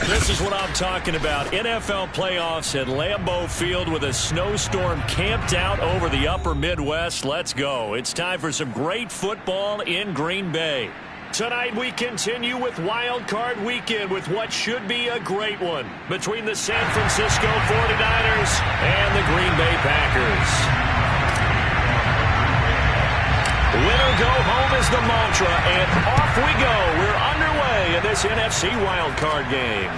This is what I'm talking about. NFL playoffs at Lambeau Field with a snowstorm camped out over the upper Midwest. Let's go. It's time for some great football in Green Bay. Tonight we continue with Wild Card Weekend with what should be a great one between the San Francisco 49ers and the Green Bay Packers. Winner go home is the mantra, and off we go. We're underway in this NFC wildcard game.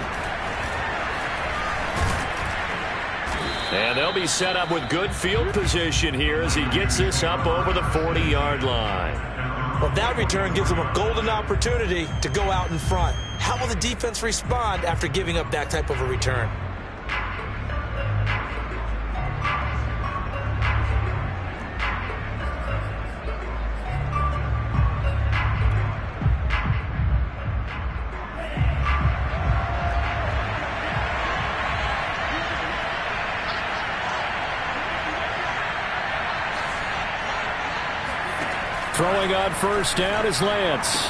And they'll be set up with good field position here as he gets this up over the 40-yard line. Well, that return gives them a golden opportunity to go out in front. How will the defense respond after giving up that type of a return? Throwing on first down is Lance.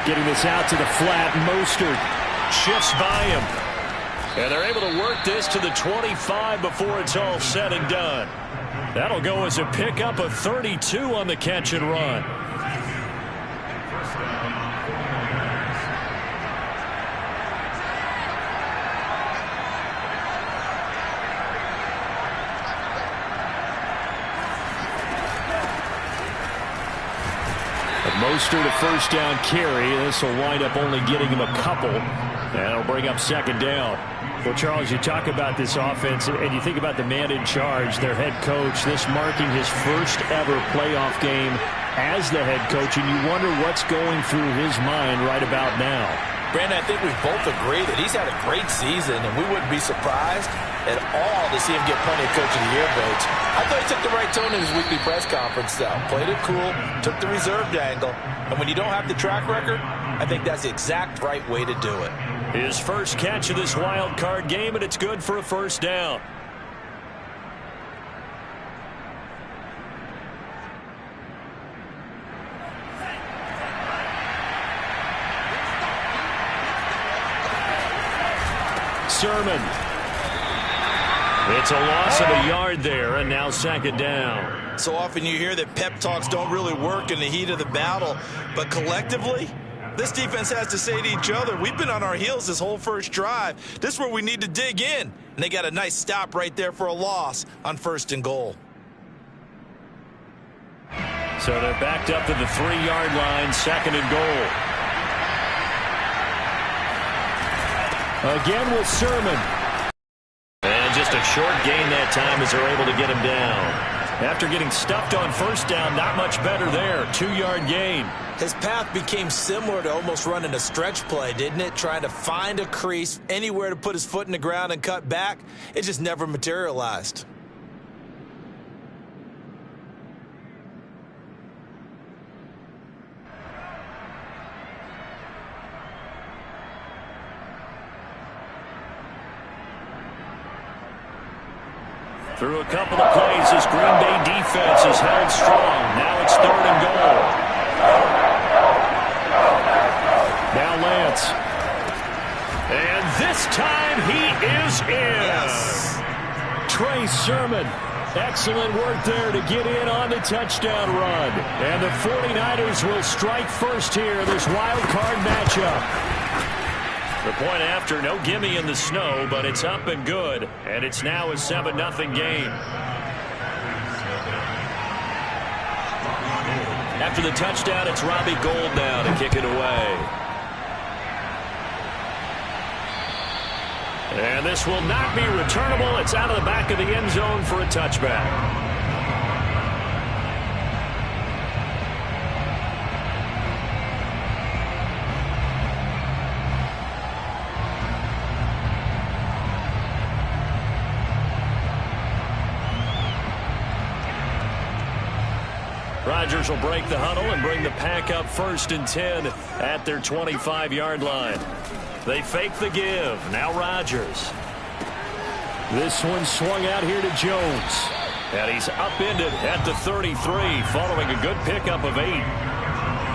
Getting this out to the flat. Mostert shifts by him. And they're able to work this to the 25 before it's all said and done. That'll go as a pickup of 32 on the catch and run. Mostert a first down carry. This will wind up only getting him a couple. And it'll bring up second down. Well, Charles, you talk about this offense, and you think about the man in charge, their head coach, this marking his first ever playoff game as the head coach, and you wonder what's going through his mind right about now. Brandon, I think we both agree that he's had a great season, and we wouldn't be surprised at all to see him get plenty of Coach of the Year votes. I thought he took the right tone in his weekly press conference, though. Played it cool, took the reserved angle, and when you don't have the track record, I think that's the exact right way to do it. His first catch of this wild card game, and it's good for a first down. Sermon. It's a loss of a yard there, and now second down. So often you hear that pep talks don't really work in the heat of the battle, but collectively, this defense has to say to each other, we've been on our heels this whole first drive. This is where we need to dig in. And they got a nice stop right there for a loss on first and goal. So they're backed up to the 3-yard line, second and goal. Again with Sermon. And just a short gain that time as they're able to get him down. After getting stuffed on first down, not much better there. 2-yard gain. His path became similar to almost running a stretch play, didn't it? Trying to find a crease, anywhere to put his foot in the ground and cut back. It just never materialized. Through a couple of plays, this Green Bay defense is held strong. Now it's third and goal. Now Lance. And this time he is in. Yes. Trey Sermon. Excellent work there to get in on the touchdown run. And the 49ers will strike first here in this wild card matchup. The point after, no gimme in the snow, but it's up and good. And it's now a 7-0 game. After the touchdown, it's Robbie Gould now to kick it away. And this will not be returnable. It's out of the back of the end zone for a touchback. Rodgers will break the huddle and bring the pack up first and 10 at their 25-yard line. They fake the give. Now Rodgers. This one swung out here to Jones. And he's upended at the 33 following a good pickup of 8.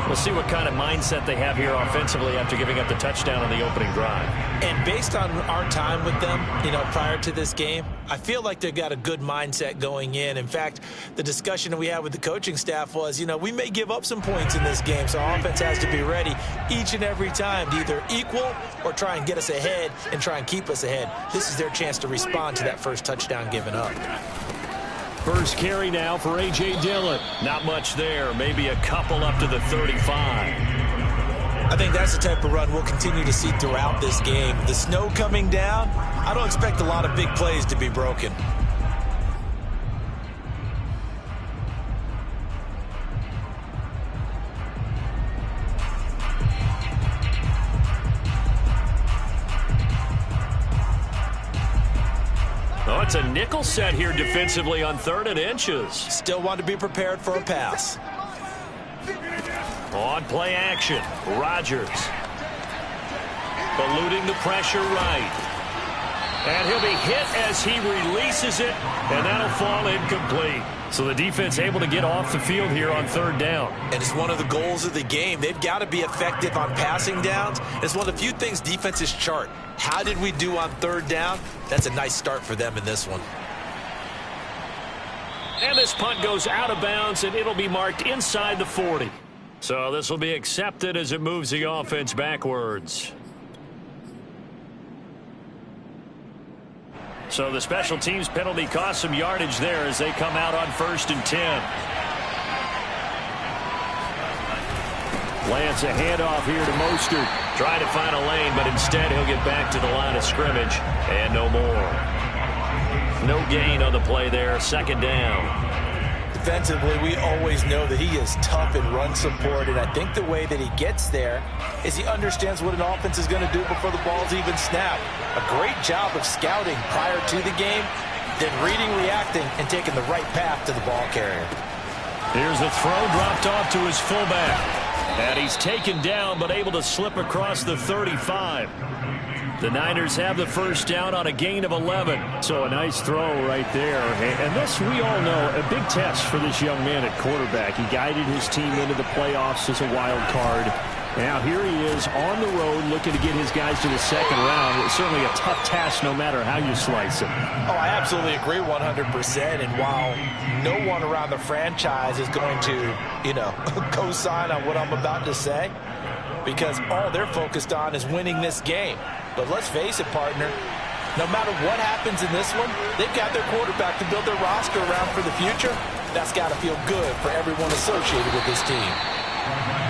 We'll see what kind of mindset they have here offensively after giving up the touchdown on the opening drive. And based on our time with them, prior to this game, I feel like they've got a good mindset going in. In fact, the discussion that we had with the coaching staff was, we may give up some points in this game, so our offense has to be ready each and every time to either equal or try and get us ahead and try and keep us ahead. This is their chance to respond to that first touchdown given up. First carry now for A.J. Dillon. Not much there. Maybe a couple up to the 35. I think that's the type of run we'll continue to see throughout this game. The snow coming down, I don't expect a lot of big plays to be broken. Oh, it's a nickel set here defensively on 3rd and inches. Still want to be prepared for a pass. On play action, Rodgers. Eluding the pressure right. And he'll be hit as he releases it, and that'll fall incomplete. So the defense able to get off the field here on 3rd down. And it's one of the goals of the game. They've got to be effective on passing downs. It's one of the few things defenses chart. How did we do on 3rd down? That's a nice start for them in this one. And this punt goes out of bounds, and it'll be marked inside the 40. So this will be accepted as it moves the offense backwards. So the special teams penalty cost some yardage there as they come out on 1st and 10. Lance, a handoff here to Mostert. Trying to find a lane, but instead he'll get back to the line of scrimmage. And no more. No gain on the play there. 2nd down. Defensively, we always know that he is tough in run support, and I think the way that he gets there is he understands what an offense is going to do before the ball's even snapped. A great job of scouting prior to the game, then reading, reacting, and taking the right path to the ball carrier. Here's the throw dropped off to his fullback. And he's taken down, but able to slip across the 35. The Niners have the first down on a gain of 11. So a nice throw right there. And this, we all know, a big test for this young man at quarterback. He guided his team into the playoffs as a wild card. Now here he is on the road looking to get his guys to the 2nd round. It's certainly a tough task no matter how you slice it. Oh, I absolutely agree 100%. And while no one around the franchise is going to, co-sign on what I'm about to say, because all they're focused on is winning this game. But let's face it, partner, no matter what happens in this one, they've got their quarterback to build their roster around for the future. That's got to feel good for everyone associated with this team.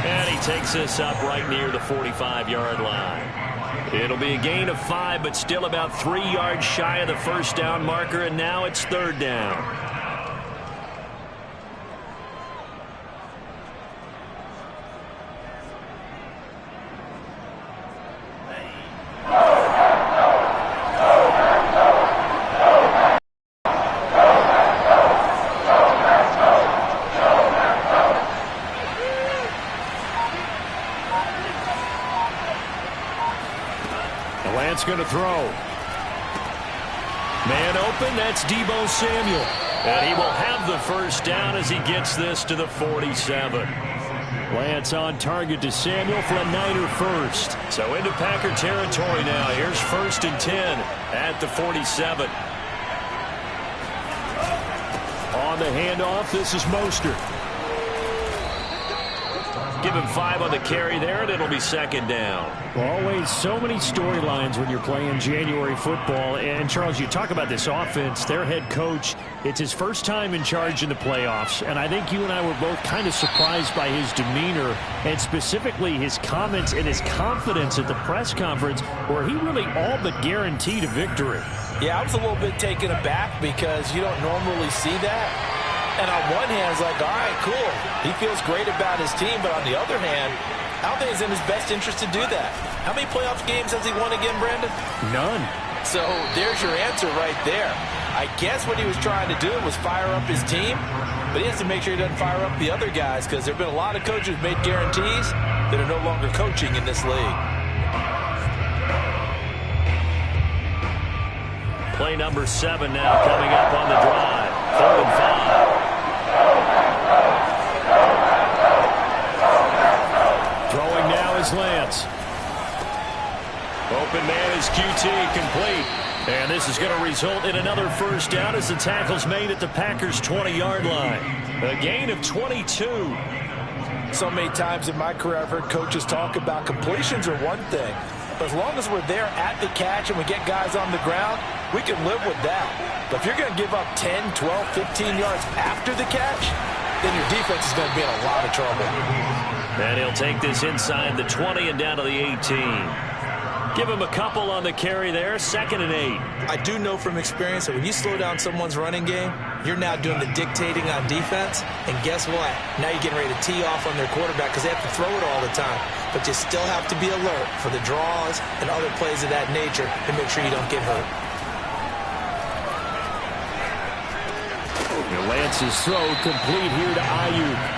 And he takes this up right near the 45-yard line. It'll be a gain of 5, but still about 3 yards shy of the first down marker, and now it's 3rd down. Going to throw. Man open, that's Deebo Samuel. And he will have the first down as he gets this to the 47. Lance on target to Samuel for a Niner first. So into Packer territory now. Here's 1st and 10 at the 47. On the handoff, this is Mostert. Give him 5 on the carry there, and it'll be 2nd down. Always so many storylines when you're playing January football. And, Charles, you talk about this offense, their head coach, it's his first time in charge in the playoffs. And I think you and I were both kind of surprised by his demeanor and specifically his comments and his confidence at the press conference where he really all but guaranteed a victory. Yeah, I was a little bit taken aback because you don't normally see that. And on one hand, it's like, all right, cool. He feels great about his team. But on the other hand, I don't think it's in his best interest to do that. How many playoff games has he won again, Brandon? None. So there's your answer right there. I guess what he was trying to do was fire up his team. But he has to make sure he doesn't fire up the other guys because there have been a lot of coaches who made guarantees that are no longer coaching in this league. Play number 7 now coming up on the drive. 3rd and 5. is Lance. Open man is QT, complete. And this is going to result in another first down as the tackle's made at the Packers' 20-yard line. A gain of 22. So many times in my career I've heard coaches talk about completions are one thing. But as long as we're there at the catch and we get guys on the ground, we can live with that. But if you're going to give up 10, 12, 15 yards after the catch, then your defense is going to be in a lot of trouble. And he'll take this inside the 20 and down to the 18. Give him a couple on the carry there, 2nd and 8. I do know from experience that when you slow down someone's running game, you're now doing the dictating on defense. And guess what? Now you're getting ready to tee off on their quarterback because they have to throw it all the time. But you still have to be alert for the draws and other plays of that nature to make sure you don't get hurt. Lance's throw complete here to Ayuk.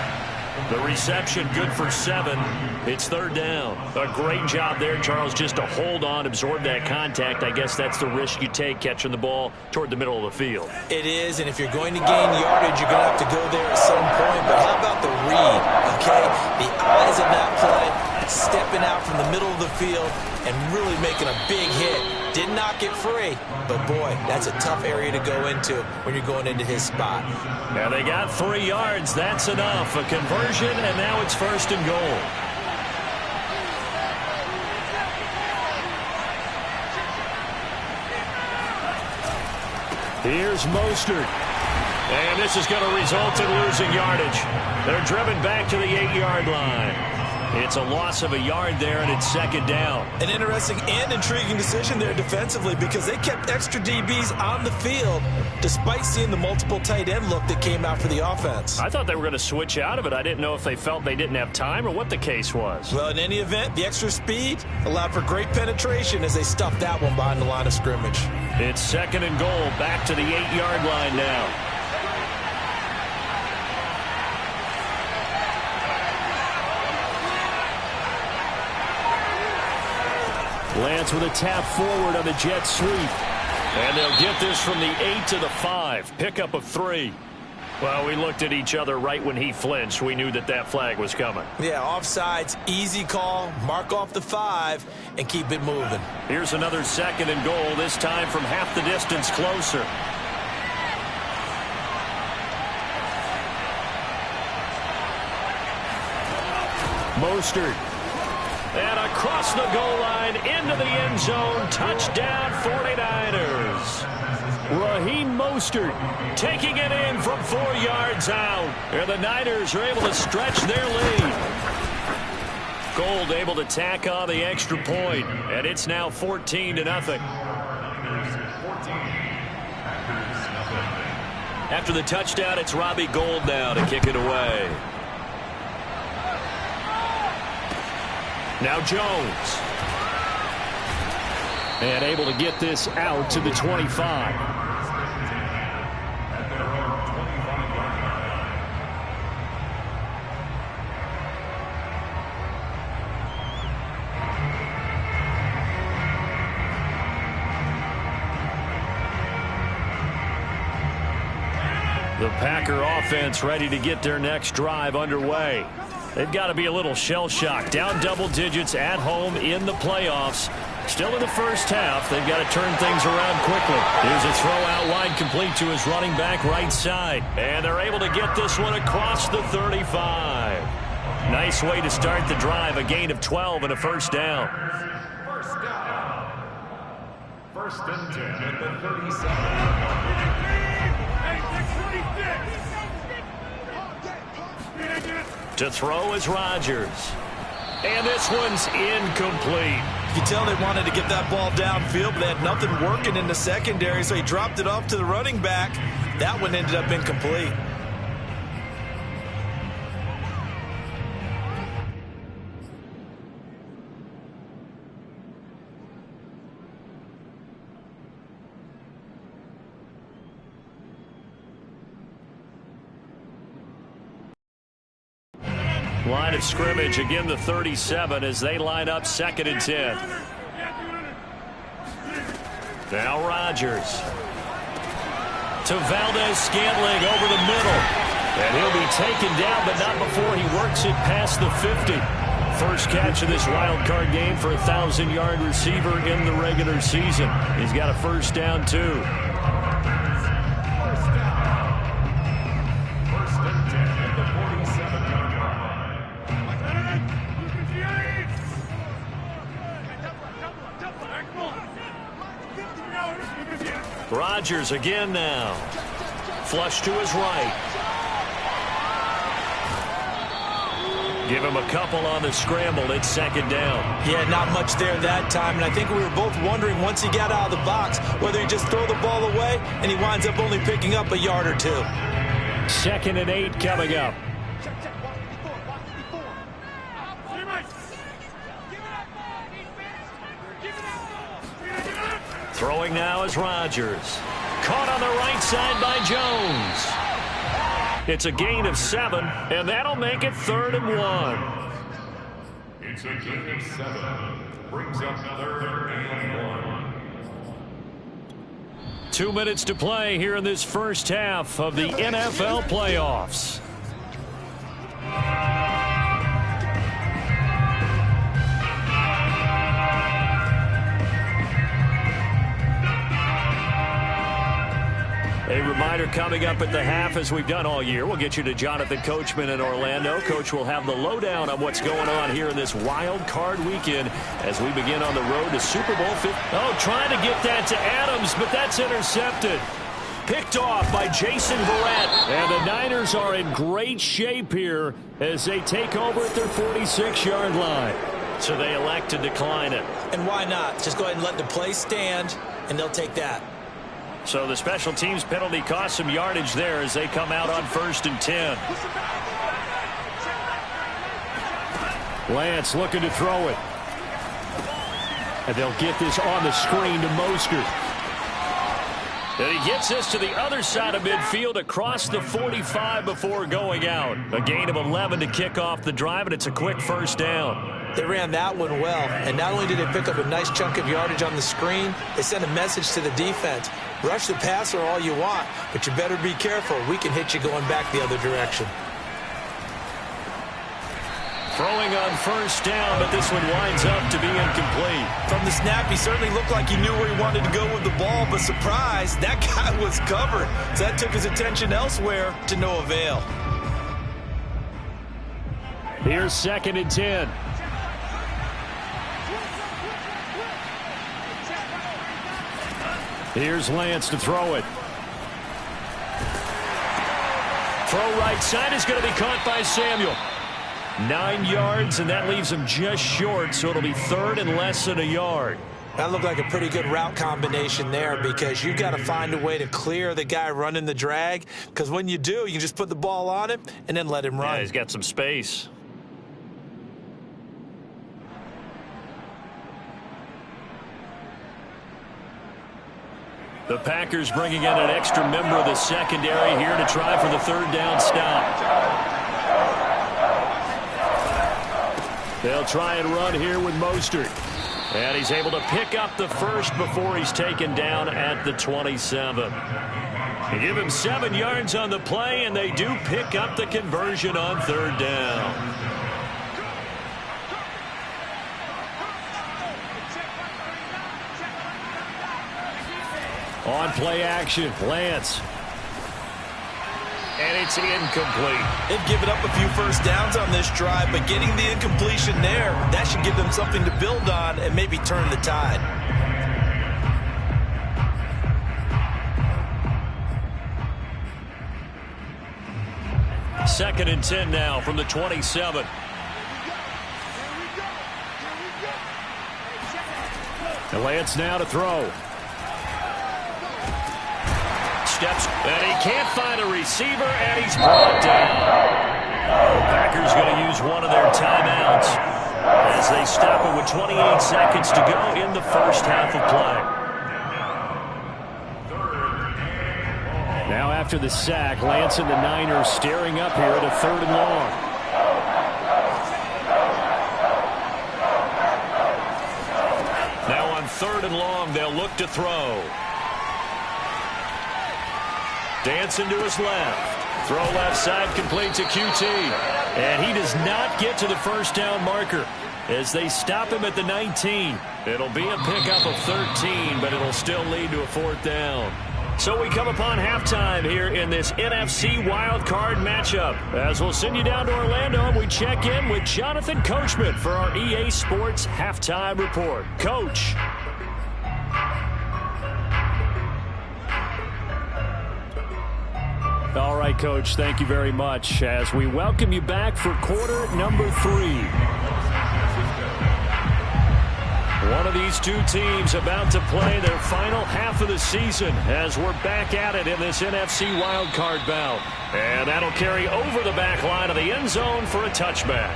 The reception good for 7. It's 3rd down. A great job there, Charles, just to hold on, absorb that contact. I guess that's the risk you take catching the ball toward the middle of the field. It is, and if you're going to gain yardage, you're going to have to go there at some point. But how about the read, okay? The eyes of that play, stepping out from the middle of the field and really making a big hit. Did not get free, but boy, that's a tough area to go into when you're going into his spot. Now they got 3 yards. That's enough. A conversion, and now it's 1st and goal. Here's Mostert. And this is going to result in losing yardage. They're driven back to the 8-yard line. It's a loss of a yard there, and it's 2nd down. An interesting and intriguing decision there defensively because they kept extra DBs on the field despite seeing the multiple tight end look that came out for the offense. I thought they were going to switch out of it. I didn't know if they felt they didn't have time or what the case was. Well, in any event, the extra speed allowed for great penetration as they stuffed that one behind the line of scrimmage. It's 2nd and goal, back to the 8-yard line now. Lance with a tap forward on the jet sweep. And they'll get this from the 8 to the 5. Pickup of 3. Well, we looked at each other right when he flinched. We knew that that flag was coming. Yeah, offsides, easy call, mark off the 5, and keep it moving. Here's another 2nd and goal, this time from half the distance closer. Mostert. And across the goal line, into the end zone, touchdown 49ers. Raheem Mostert taking it in from 4 yards out. And the Niners are able to stretch their lead. Gold able to tack on the extra point, and it's now 14-0. After the touchdown, it's Robbie Gould now to kick it away. Now Jones. And able to get this out to the 25. The Packer offense ready to get their next drive underway. They've got to be a little shell-shocked. Down double digits at home in the playoffs. Still in the first half. They've got to turn things around quickly. Here's a throw out wide complete to his running back right side. And they're able to get this one across the 35. Nice way to start the drive. A gain of 12 and a first down. First and 10 at the 37. To throw is Rodgers. And this one's incomplete. You can tell they wanted to get that ball downfield, but they had nothing working in the secondary, so he dropped it off to the running back. That one ended up incomplete. Line of scrimmage, again the 37 as they line up 2nd and 10. Now Rodgers. To Valdez-Scantling over the middle. And he'll be taken down, but not before he works it past the 50. First catch of this wild card game for a 1,000-yard receiver in the regular season. He's got a first down, too. First and 10 at the 47-yard line. Rodgers again now. Flush to his right. Give him a couple on the scramble. It's second down. Yeah, not much there that time. And I think we were both wondering once he got out of the box whether he just throw the ball away and he winds up only picking up a yard or two. 2nd and 8 coming up. Throwing now is Rodgers. Caught on the right side by Jones. It's a gain of 7, and that'll make it 3rd and 1. It's a gain of 7. Brings up 3rd and 1. 2 minutes to play here in this first half of the NFL playoffs. A reminder coming up at the half, as we've done all year. We'll get you to Jonathan Coachman in Orlando. Coach will have the lowdown on what's going on here in this wild card weekend as we begin on the road to Super Bowl 50. Oh, trying to get that to Adams, but that's intercepted. Picked off by Jason Verrett. And the Niners are in great shape here as they take over at their 46-yard line. So they elect to decline it. And why not? Just go ahead and let the play stand, and they'll take that. So the special teams penalty cost some yardage there as they come out on 1st and 10. Lance looking to throw it. And they'll get this on the screen to Mostert. And he gets this to the other side of midfield across the 45 before going out. A gain of 11 to kick off the drive, and it's a quick first down. They ran that one well, and not only did they pick up a nice chunk of yardage on the screen, they sent a message to the defense. Rush the passer all you want, but you better be careful. We can hit you going back the other direction. Throwing on first down, but this one winds up to be incomplete. From the snap, he certainly looked like he knew where he wanted to go with the ball, but surprise, that guy was covered. So that took his attention elsewhere to no avail. Here's 2nd and 10. Here's Lance to throw it. Throw right side is going to be caught by Samuel. 9 yards, and that leaves him just short, so it'll be 3rd and less than a yard. That looked like a pretty good route combination there because you've got to find a way to clear the guy running the drag, because when you do, you just put the ball on him and then let him run. Yeah, he's got some space. The Packers bringing in an extra member of the secondary here to try for the 3rd down stop. They'll try and run here with Mostert. And he's able to pick up the first before he's taken down at the 27. They give him 7 yards on the play, and they do pick up the conversion on 3rd down. On play action, Lance. And it's incomplete. They've given up a few first downs on this drive, but getting the incompletion there, that should give them something to build on and maybe turn the tide. Second and 10 now from the 27. And Lance now to throw. Steps, and he can't find a receiver, and he's brought down. The Packers going to use one of their timeouts as they stop it with 28 seconds to go in the first half of play. Now after the sack, Lance and the Niners staring up here at a 3rd and long. Now on 3rd and long, they'll look to throw. Dancing to his left. Throw left side, complete to QT. And he does not get to the first down marker as they stop him at the 19. It'll be a pickup of 13, but it'll still lead to a 4th down. So we come upon halftime here in this NFC wildcard matchup. As we'll send you down to Orlando, and we check in with Jonathan Coachman for our EA Sports Halftime Report. Coach. All right, Coach, thank you very much as we welcome you back for quarter number 3. One of these two teams about to play their final half of the season as we're back at it in this NFC wildcard bout. And that'll carry over the back line of the end zone for a touchback.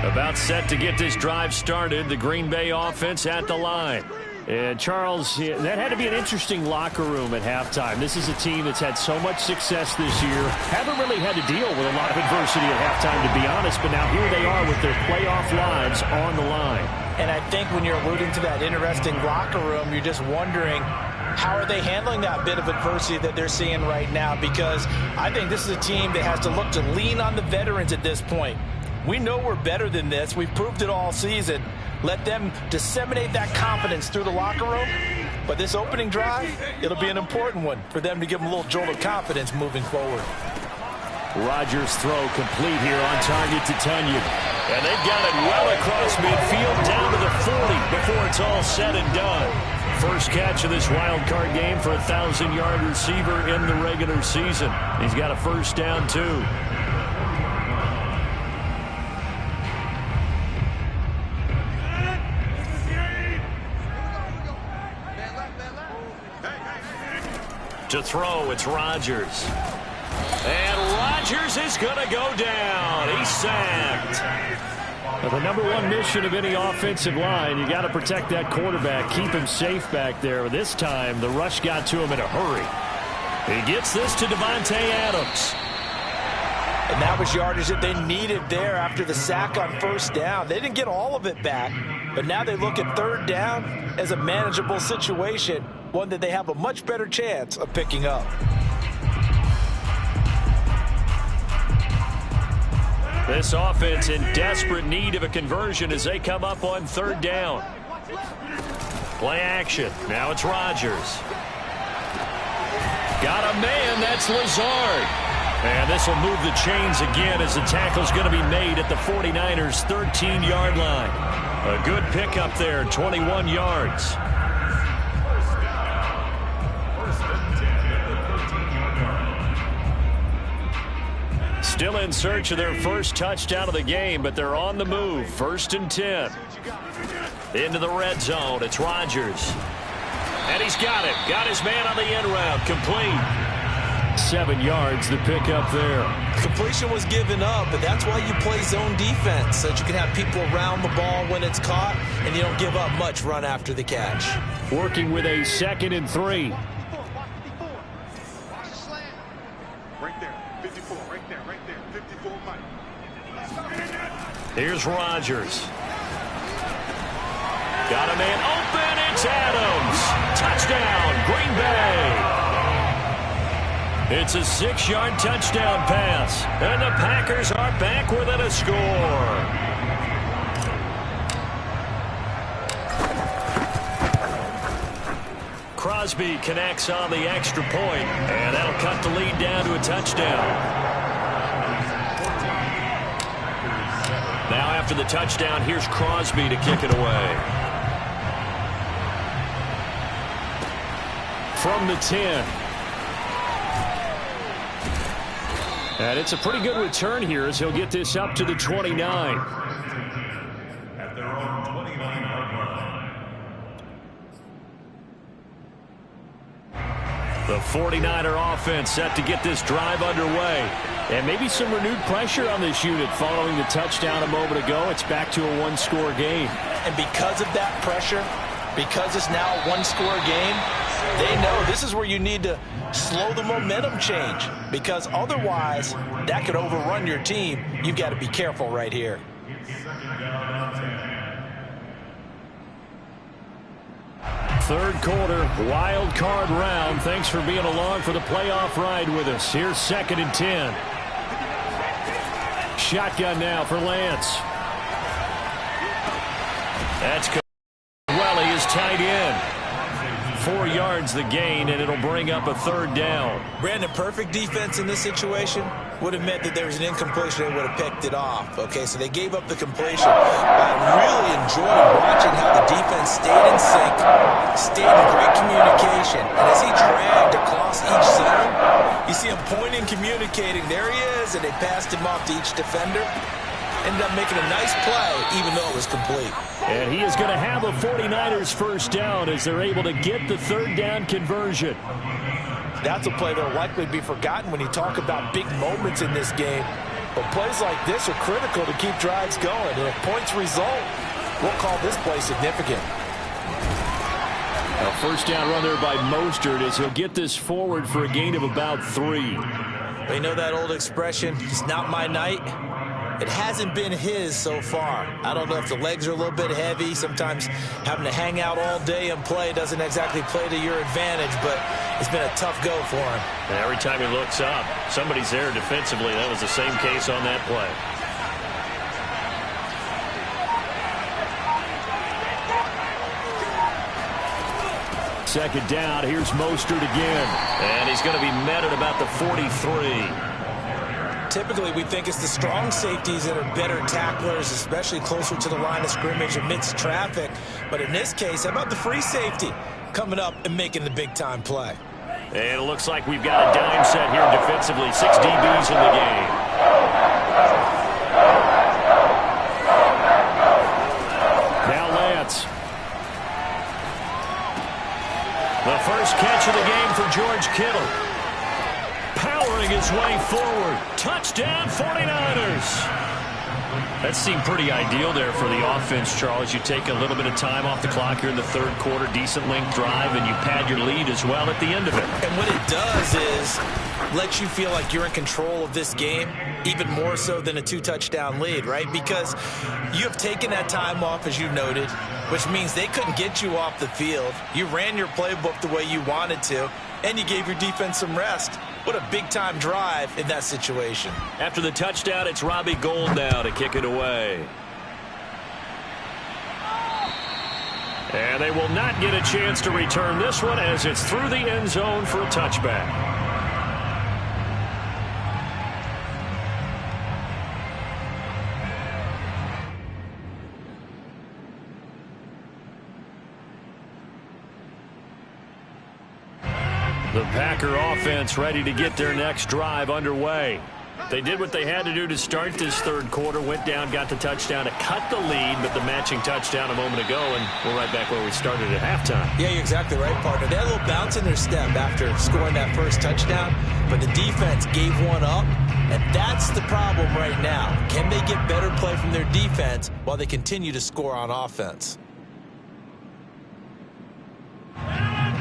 About set to get this drive started, the Green Bay offense at the line. And, Charles, that had to be an interesting locker room at halftime. This is a team that's had so much success this year. Haven't really had to deal with a lot of adversity at halftime, to be honest. But now here they are with their playoff lives on the line. And I think when you're alluding to that interesting locker room, you're just wondering, how are they handling that bit of adversity that they're seeing right now? Because I think this is a team that has to look to lean on the veterans at this point. We know we're better than this. We've proved it all season. Let them disseminate that confidence through the locker room. But this opening drive, it'll be an important one for them to give them a little jolt of confidence moving forward. Rodgers' throw complete here on target to Tunyon. And they've got it well across midfield down to the 40 before it's all said and done. First catch of this wild card game for a 1,000-yard receiver in the regular season. He's got a first down, too. To throw, it's Rodgers. And Rodgers is going to go down. He's sacked. Well, the number one mission of any offensive line, you got to protect that quarterback, keep him safe back there. This time, the rush got to him in a hurry. He gets this to Davante Adams. And that was yardage that they needed there after the sack on first down. They didn't get all of it back, but now they look at third down as a manageable situation, one that they have a much better chance of picking up. This offense in desperate need of a conversion as they come up on third down. Play action. Now it's Rodgers. Got a man. That's Lazard. And this will move the chains again as the tackle's going to be made at the 49ers' 13-yard line. A good pickup there, 21 yards. Still in search of their first touchdown of the game, but they're on the move. 1st and 10. Into the red zone. It's Rodgers. And he's got it. Got his man on the end route. Complete. 7 yards, the pickup there. Completion was given up, but that's why you play zone defense, so that you can have people around the ball when it's caught, and you don't give up much run after the catch. Working with a 2nd and 3. Right there, 54, right there, 54, Mike. Here's Rodgers. Got a man open, it's Adams. Touchdown, Green Bay. It's a 6-yard touchdown pass, and the Packers are back within a score. Crosby connects on the extra point, and that'll cut the lead down to a touchdown. Now after the touchdown, here's Crosby to kick it away. From the 10. And it's a pretty good return here as he'll get this up to the 29. At their own 29-yard line. The 49er offense set to get this drive underway. And maybe some renewed pressure on this unit following the touchdown a moment ago. It's back to a one-score game. And because of that pressure, because it's now a one-score game, they know this is where you need to slow the momentum change, because otherwise that could overrun your team. You've got to be careful right here. It's second down and 10. Third quarter, wild card round. Thanks for being along for the playoff ride with us. Here's second and 10. Shotgun now for Lance. That's well, he is tied in. 4 yards the gain, and it'll bring up a third down. Brandon, perfect defense in this situation would have meant that there was an incompletion. They would have picked it off. Okay, so they gave up the completion. I really enjoyed watching how the defense stayed in sync, stayed in great communication. And as he dragged across each zone, you see him pointing, communicating. There he is, and they passed him off to each defender. Ended up making a nice play, even though it was complete. And he is going to have a 49ers first down as they're able to get the third down conversion. That's a play that will likely be forgotten when you talk about big moments in this game. But plays like this are critical to keep drives going. And if points result, we'll call this play significant. A first down run there by Mostert as he'll get this forward for a gain of about 3. You know that old expression, it's not my night? It hasn't been his so far. I don't know if the legs are a little bit heavy. Sometimes having to hang out all day and play doesn't exactly play to your advantage, but it's been a tough go for him. And every time he looks up, somebody's there defensively. That was the same case on that play. Second down, here's Mostert again. And he's going to be met at about the 43. Typically, we think it's the strong safeties that are better tacklers, especially closer to the line of scrimmage amidst traffic. But in this case, how about the free safety coming up and making the big-time play? And it looks like we've got a dime set here defensively. 6 DBs in the game. Now Lance. The first catch of the game for George Kittle. Powering his way forward. Touchdown, 49ers. That seemed pretty ideal there for the offense, Charles. You take a little bit of time off the clock here in the third quarter, decent length drive, and you pad your lead as well at the end of it. And what it does is let you feel like you're in control of this game, even more so than a 2-touchdown lead, right? Because you have taken that time off, as you noted, which means they couldn't get you off the field. You ran your playbook the way you wanted to, and you gave your defense some rest. What a big-time drive in that situation. After the touchdown, it's Robbie Gould now to kick it away. And they will not get a chance to return this one as it's through the end zone for a touchback. The Packer offense ready to get their next drive underway. They did what they had to do to start this third quarter, went down, got the touchdown to cut the lead, but the matching touchdown a moment ago, and we're right back where we started at halftime. Yeah, you're exactly right, partner. They had a little bounce in their step after scoring that first touchdown, but the defense gave one up, and that's the problem right now. Can they get better play from their defense while they continue to score on offense?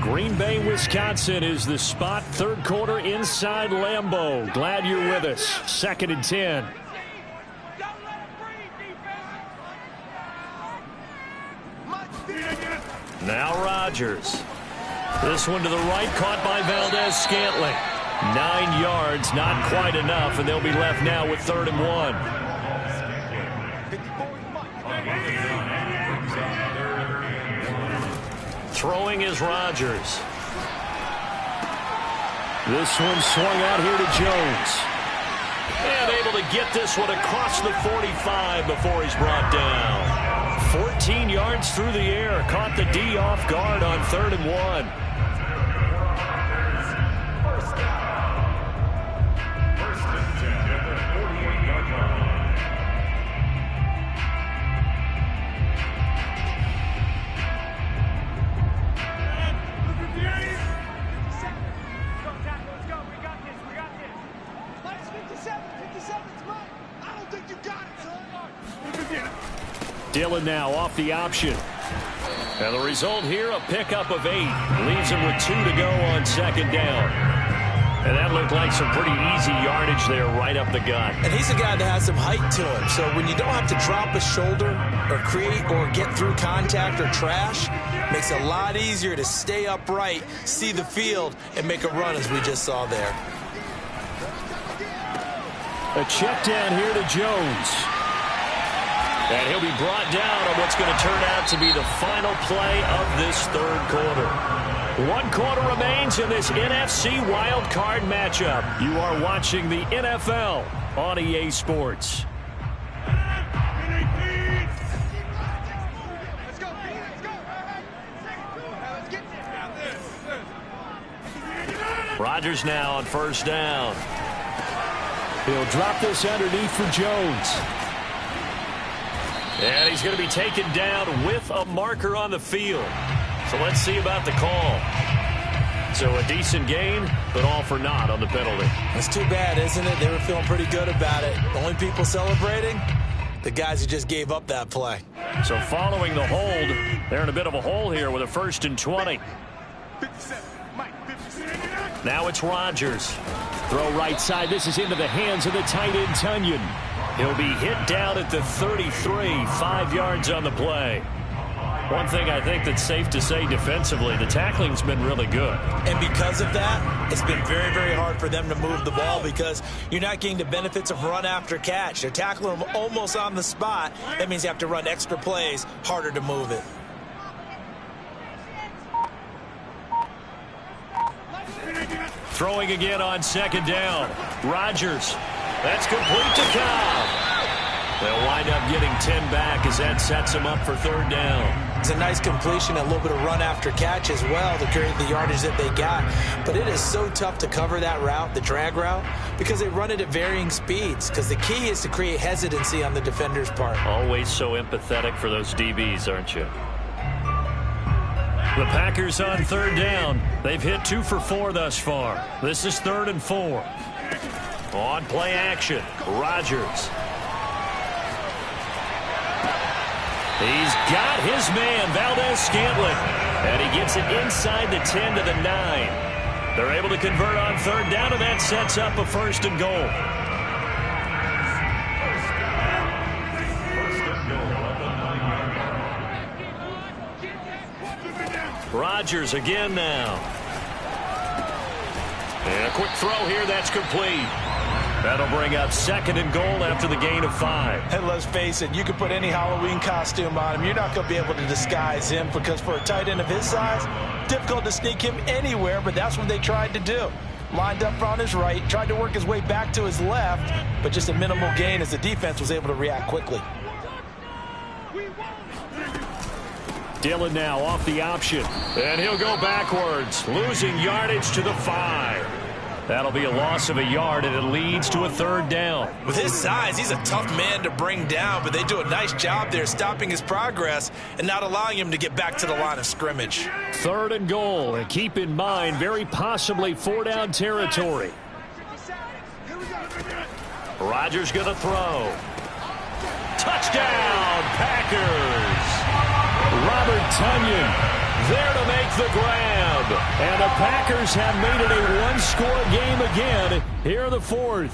Green Bay, Wisconsin is the spot. Third quarter inside Lambeau. Glad you're with us. Second and 10. Now Rodgers. This one to the right, caught by Valdez-Scantling. 9 yards, not quite enough, and they'll be left now with 3rd and 1. Throwing is Rodgers. This one swung out here to Jones. And able to get this one across the 45 before he's brought down. 14 yards through the air. Caught the D off guard on 3rd and 1. Dillon now off the option. And the result here, a pickup of 8. Leaves him with 2 to go on 2nd down. And that looked like some pretty easy yardage there right up the gut. And he's a guy that has some height to him. So when you don't have to drop a shoulder or create or get through contact or trash, makes it a lot easier to stay upright, see the field, and make a run as we just saw there. A check down here to Jones. And he'll be brought down on what's going to turn out to be the final play of this third quarter. 1 quarter remains in this NFC Wild Card matchup. You are watching the NFL on EA Sports. Rodgers now on first down. He'll drop this underneath for Jones. And he's going to be taken down with a marker on the field. So let's see about the call. So a decent gain, but all for naught on the penalty. That's too bad, isn't it? They were feeling pretty good about it. The only people celebrating, the guys who just gave up that play. So following the hold, they're in a bit of a hole here with a 1st and 20. Now it's Rodgers. Throw right side. This is into the hands of the tight end, Tunyon. He'll be hit down at the 33, 5 yards on the play. One thing I think that's safe to say defensively, the tackling's been really good. And because of that, it's been very, very hard for them to move the ball because you're not getting the benefits of run after catch. They're tackling them almost on the spot. That means you have to run extra plays, harder to move it. Throwing again on 2nd down. Rodgers. That's complete to Cobb. They'll wind up getting 10 back as that sets them up for 3rd down. It's a nice completion, a little bit of run after catch as well to create the yardage that they got. But it is so tough to cover that route, the drag route, because they run it at varying speeds. Because the key is to create hesitancy on the defender's part. Always so empathetic for those DBs, aren't you? The Packers on 3rd down. They've hit 2 for 4 thus far. This is 3rd and 4. On play action, Rodgers. He's got his man, Valdez-Scantling. And he gets it inside the 10 to the 9. They're able to convert on 3rd down, and that sets up a 1st and goal. Rodgers again now. And a quick throw here, that's complete. That'll bring up 2nd and goal after the gain of 5. And let's face it, you can put any Halloween costume on him. You're not going to be able to disguise him because for a tight end of his size, difficult to sneak him anywhere, but that's what they tried to do. Lined up on his right, tried to work his way back to his left, but just a minimal gain as the defense was able to react quickly. Dillon now off the option, and he'll go backwards, losing yardage to the 5. That'll be a loss of a yard, and it leads to a 3rd down. With his size, he's a tough man to bring down, but they do a nice job there stopping his progress and not allowing him to get back to the line of scrimmage. 3rd and goal, and keep in mind, very possibly 4-down territory. Rodgers going to throw. Touchdown, Packers! Robert Tunyon there to make the grab. And the Packers have made it a one-score game again here in the 4th.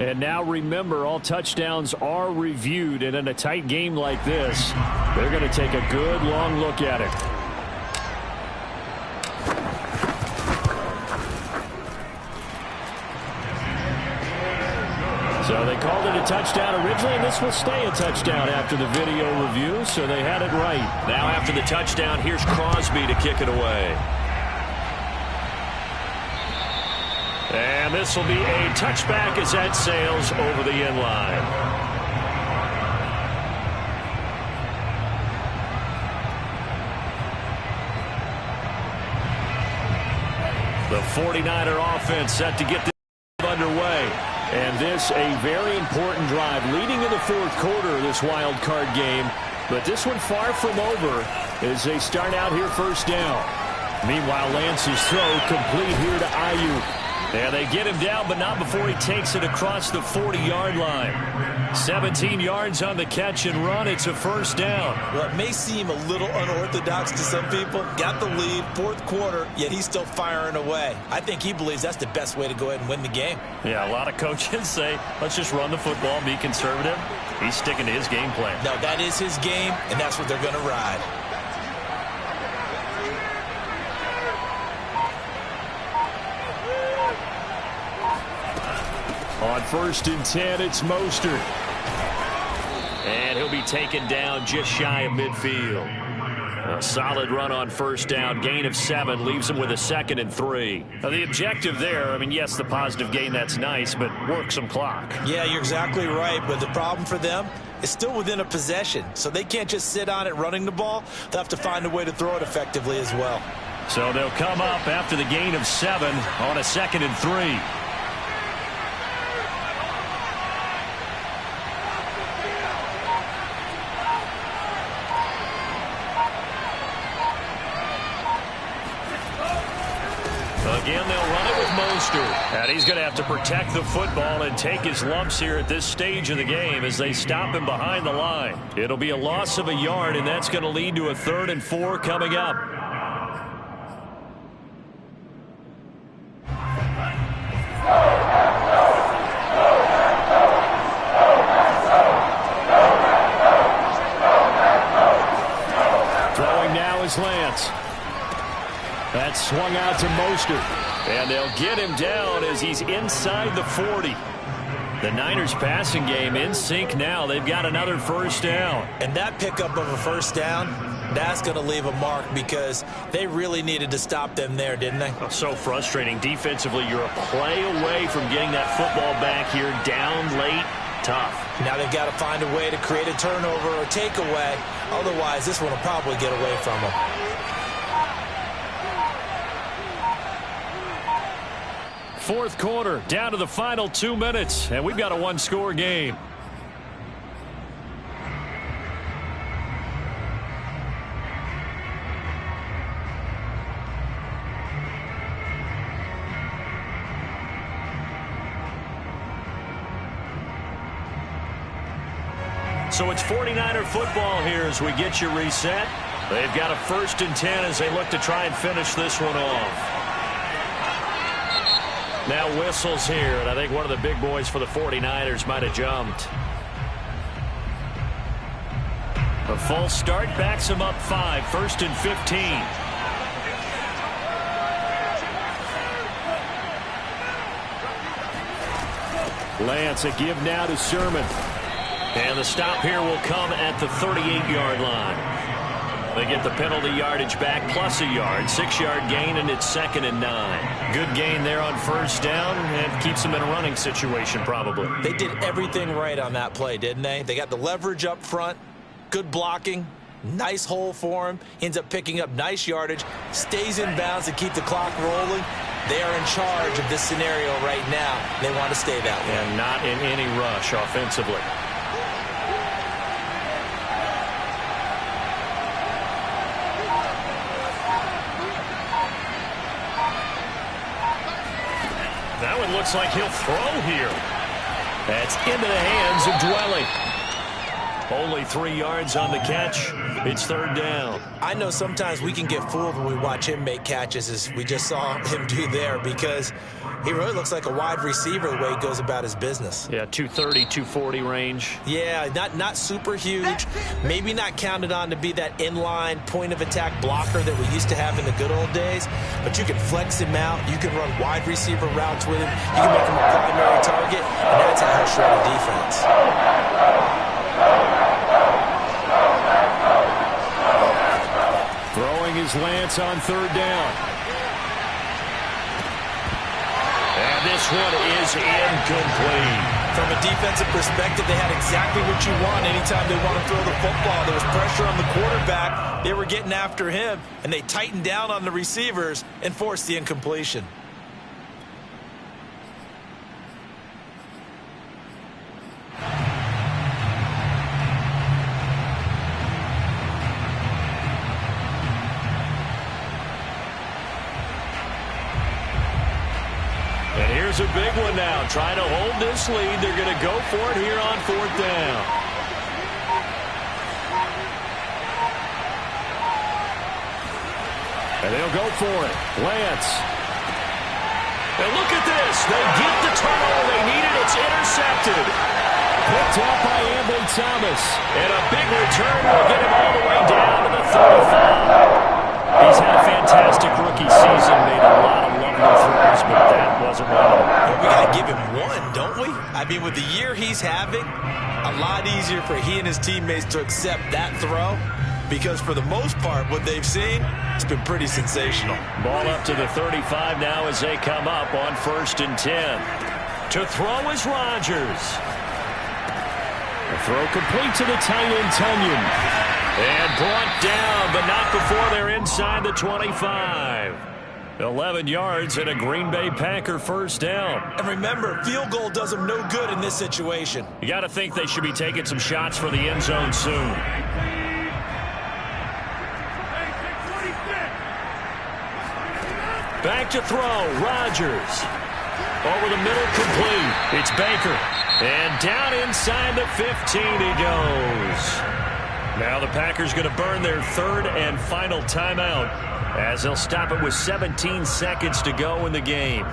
And now remember, all touchdowns are reviewed. And in a tight game like this, they're going to take a good long look at it. So they called it a touchdown originally, and this will stay a touchdown after the video review, so they had it right. Now after the touchdown, here's Crosby to kick it away. And this will be a touchback as that sails over the end line. The 49er offense set to get this underway. And this a very important drive leading in the 4th quarter of this wild card game. But this one far from over as they start out here 1st down. Meanwhile, Lance's throw complete here to Ayuk. Yeah, they get him down, but not before he takes it across the 40-yard line. 17 yards on the catch and run. It's a first down. Well, it may seem a little unorthodox to some people. Got the lead, fourth quarter, yet he's still firing away. I think he believes that's the best way to go ahead and win the game. Yeah, a lot of coaches say, let's just run the football, be conservative. He's sticking to his game plan. No, that is his game, and that's what they're going to ride. On 1st and 10, it's Mostert. And he'll be taken down just shy of midfield. A solid run on first down. Gain of 7 leaves him with a 2nd and 3. Now, the objective there, I mean, yes, the positive gain, that's nice, but work some clock. Yeah, you're exactly right, but the problem for them is still within a possession, so they can't just sit on it running the ball. They'll have to find a way to throw it effectively as well. So they'll come up after the gain of 7 on a 2nd and 3. Again, they'll run it with Mostert. And he's going to have to protect the football and take his lumps here at this stage of the game as they stop him behind the line. It'll be a loss of a yard, and that's going to lead to a 3rd and 4 coming up. Throwing now is Lance. That's swung out to Mostert. And they'll get him down as he's inside the 40. The Niners passing game in sync now. They've got another first down. And that pickup of a first down, that's going to leave a mark because they really needed to stop them there, didn't they? So frustrating. Defensively, you're a play away from getting that football back here down late. Tough. Now they've got to find a way to create a turnover or takeaway. Otherwise, this one will probably get away from them. Fourth quarter, down to the final 2 minutes, and we've got a one-score game. So it's 49er football here as we get you reset. They've got a 1st and 10 as they look to try and finish this one off. Now whistles here, and I think one of the big boys for the 49ers might have jumped. A false start backs him up 5, 1st and 15. Lance, a give now to Sermon. And the stop here will come at the 38-yard line. They get the penalty yardage back plus a yard. 6-yard gain, and it's 2nd and 9. Good gain there on first down and keeps them in a running situation probably. They did everything right on that play, didn't they? They got the leverage up front, good blocking, nice hole for him. Ends up picking up nice yardage, stays in bounds to keep the clock rolling. They are in charge of this scenario right now. They want to stay that way. And not in any rush offensively. That one looks like he'll throw here. That's into the hands of Dwelly. Only 3 yards on the catch. It's 3rd down. I know sometimes we can get fooled when we watch him make catches, as we just saw him do there, because he really looks like a wide receiver the way he goes about his business. Yeah, 230, 240 range. Yeah, not super huge. Maybe not counted on to be that inline point-of-attack blocker that we used to have in the good old days, but you can flex him out. You can run wide receiver routes with him. You can make him a primary target, and that's a hell shred of defense. Throwing is Lance on 3rd down. And this one is incomplete. From a defensive perspective, they had exactly what you want anytime they want to throw the football. There was pressure on the quarterback. They were getting after him, and they tightened down on the receivers and forced the incompletion. Here's a big one now. Trying to hold this lead. They're going to go for it here on 4th down. And they'll go for it. Lance. And look at this. They get the turnover they needed. It's intercepted. Picked up by Ambry Thomas. And a big return will get him all the way down to the 35. He's had a fantastic rookie season. Made a lot of lovely throws, but that wasn't one of them. Well, we got to give him one, don't we? I mean, with the year he's having, a lot easier for he and his teammates to accept that throw. Because for the most part, what they've seen, it's been pretty sensational. Ball up to the 35 now as they come up on 1st and 10. To throw is Rodgers. The throw complete to the tight end, Tunyon. And brought down, but not before they're inside the 25. 11 yards and a Green Bay Packer 1st down. And remember, field goal does them no good in this situation. You got to think they should be taking some shots for the end zone soon. Back to throw, Rodgers. Over the middle, complete. It's Baker. And down inside the 15 he goes. Now the Packers going to burn their 3rd and final timeout as they'll stop it with 17 seconds to go in the game.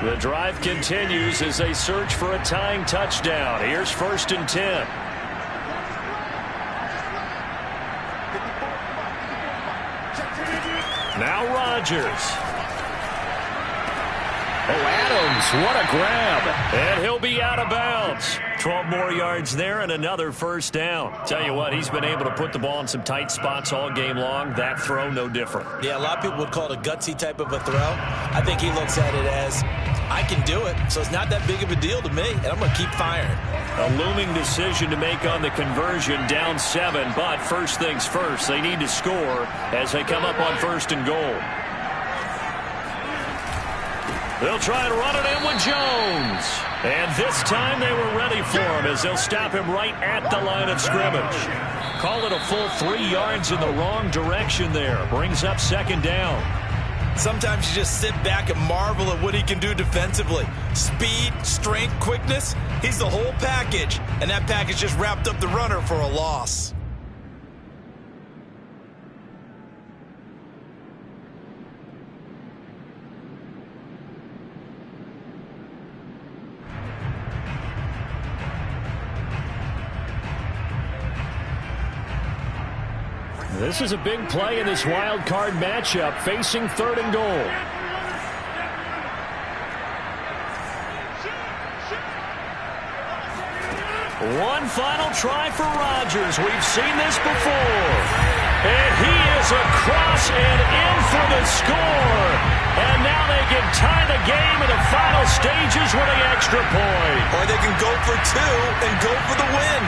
The drive continues as they search for a tying touchdown. Here's 1st and 10. Now Rodgers. Oh, Adams, what a grab. And he'll be out of bounds. 12 more yards there and another 1st down. Tell you what, he's been able to put the ball in some tight spots all game long. That throw, no different. Yeah, a lot of people would call it a gutsy type of a throw. I think he looks at it as, I can do it, so it's not that big of a deal to me, and I'm going to keep firing. A looming decision to make on the conversion, down 7, but first things first, they need to score as they come up on 1st and goal. They'll try and run it in with Jones. And this time they were ready for him as they'll stop him right at the line of scrimmage. Call it a full 3 yards in the wrong direction there. Brings up 2nd down. Sometimes you just sit back and marvel at what he can do defensively. Speed, strength, quickness, he's the whole package. And that package just wrapped up the runner for a loss. This is a big play in this wild card matchup, facing 3rd and goal. One final try for Rodgers. We've seen this before. And he is across and in for the score. And now they can tie the game in the final stages with an extra point. Or they can go for 2 and go for the win.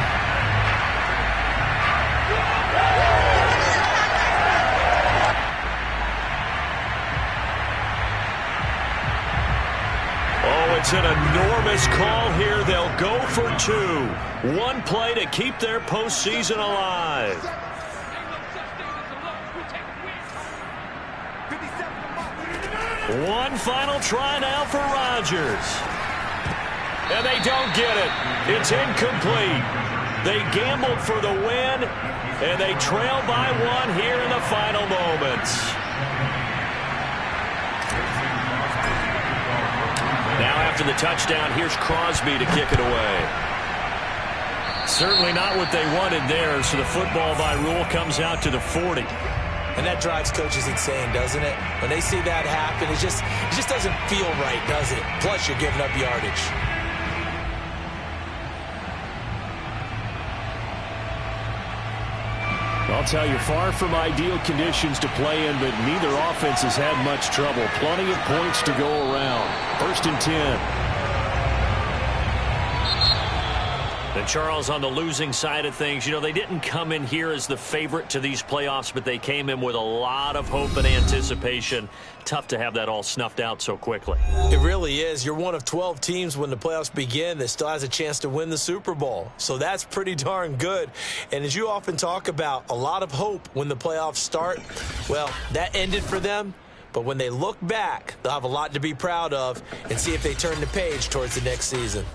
It's an enormous call here. They'll go for 2. One play to keep their postseason alive. One final try now for Rodgers. And they don't get it. It's incomplete. They gambled for the win, and they trail by 1 here in the final moments. Now after the touchdown, here's Crosby to kick it away. Certainly not what they wanted there, so the football by rule comes out to the 40. And that drives coaches insane, doesn't it? When they see that happen, it just doesn't feel right, does it? Plus, you're giving up yardage. I'll tell you, far from ideal conditions to play in, but neither offense has had much trouble. Plenty of points to go around. 1st and 10. And Charles, on the losing side of things, you know, they didn't come in here as the favorite to these playoffs, but they came in with a lot of hope and anticipation. Tough to have that all snuffed out so quickly. It really is. You're one of 12 teams when the playoffs begin that still has a chance to win the Super Bowl. So that's pretty darn good. And as you often talk about, a lot of hope when the playoffs start. Well, that ended for them. But when they look back, they'll have a lot to be proud of and see if they turn the page towards the next season.